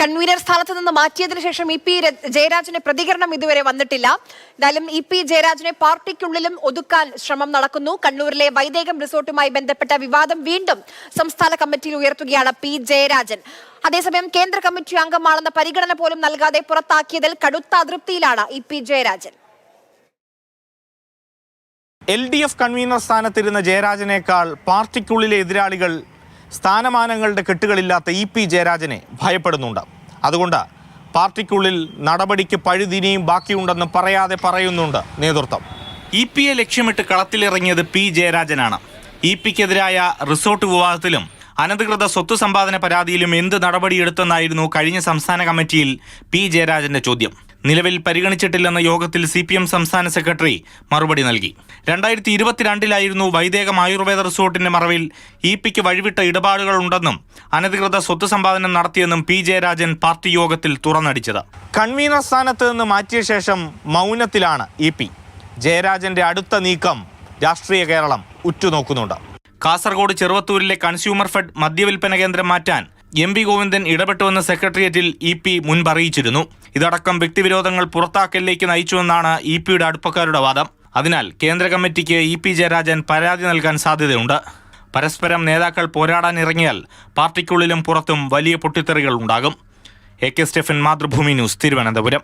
Convener സ്ഥാനത്ത് നിന്ന് മാറ്റിയതിനു ശേഷം ഇ പി ജയരാജന്റെ പ്രതികരണം ഇതുവരെ വന്നിട്ടില്ല. എന്തായാലും ഇ പി ജയരാജനെ പാർട്ടിക്കുള്ളിലും ഒതുക്കാൻ ശ്രമം നടക്കുന്നു. കണ്ണൂരിലെ വൈദേകം റിസോർട്ടുമായി ബന്ധപ്പെട്ട വിവാദം വീണ്ടും സംസ്ഥാന കമ്മിറ്റിയിൽ ഉയർത്തുകയാണ് പി ജയരാജൻ. അതേസമയം കേന്ദ്ര കമ്മിറ്റി അംഗമാണെന്ന പരിഗണന പോലും നൽകാതെ പുറത്താക്കിയതിൽ കടുത്ത അതൃപ്തിയിലാണ് E P Jayarajan. LDF convener സ്ഥാനത്തിരുന്ന ജയരാജനേക്കാൾ പാർട്ടിക്കുള്ളിലെ എതിരാളികൾ സ്ഥാനമാനങ്ങളുടെ കെട്ടുകളില്ലാത്ത ഇ പി ജയരാജനെ ഭയപ്പെടുന്നുണ്ട്. അതുകൊണ്ട് പാർട്ടിക്കുള്ളിൽ നടപടിക്ക് പഴുതിനിയും ബാക്കിയുണ്ടെന്ന് പറയാതെ പറയുന്നുണ്ട് നേതൃത്വം. ഇ പിയെ ലക്ഷ്യമിട്ട് കളത്തിലിറങ്ങിയത് പി ജയരാജനാണ്. ഇ പിക്കെതിരായ റിസോർട്ട് വിവാദത്തിലും അനധികൃത സ്വത്ത് സമ്പാദന പരാതിയിലും എന്ത് നടപടിയെടുത്തെന്നായിരുന്നു കഴിഞ്ഞ സംസ്ഥാന കമ്മിറ്റിയിൽ പി ജയരാജന്റെ ചോദ്യം. നിലവിൽ പരിഗണിച്ചിട്ടില്ലെന്ന യോഗത്തിൽ CPM സംസ്ഥാന സെക്രട്ടറി മറുപടി നൽകി. 2022 വൈദേകം ആയുർവേദ റിസോർട്ടിന്റെ മറവിൽ ഇ പിക്ക് വഴിവിട്ട ഇടപാടുകളുണ്ടെന്നും അനധികൃത സ്വത്ത് സമ്പാദനം നടത്തിയെന്നും പി ജയരാജൻ പാർട്ടി യോഗത്തിൽ തുറന്നടിച്ചത്. കൺവീനർ സ്ഥാനത്ത് നിന്ന് മാറ്റിയ ശേഷം മൗനത്തിലാണ് ഇ പി. ജയരാജന്റെ അടുത്ത നീക്കം രാഷ്ട്രീയ കേരളം ഉറ്റുനോക്കുന്നുണ്ട്. കാസർഗോഡ് ചെറുവത്തൂരിലെ കൺസ്യൂമർ ഫെഡ് മദ്യവിൽപ്പന കേന്ദ്രം മാറ്റാൻ MP ഗോവിന്ദൻ ഇടപെട്ടുവെന്ന് സെക്രട്ടേറിയറ്റിൽ ഇ പി മുൻപറിയിച്ചിരുന്നു. ഇതടക്കം വ്യക്തിവിരോധങ്ങൾ പുറത്താക്കലിലേക്ക് നയിച്ചുവെന്നാണ് ഇ പിയുടെ അടുപ്പക്കാരുടെ വാദം. അതിനാൽ കേന്ദ്ര കമ്മിറ്റിക്ക് ഇ പി ജയരാജൻ പരാതി നൽകാൻ സാധ്യതയുണ്ട്. പരസ്പരം നേതാക്കൾ പോരാടാൻ ഇറങ്ങിയാൽ പാർട്ടിക്കുള്ളിലും പുറത്തും വലിയ പൊട്ടിത്തെറികൾ ഉണ്ടാകും. AK Stephen, Mathrubhumi news, Thiruvananthapuram.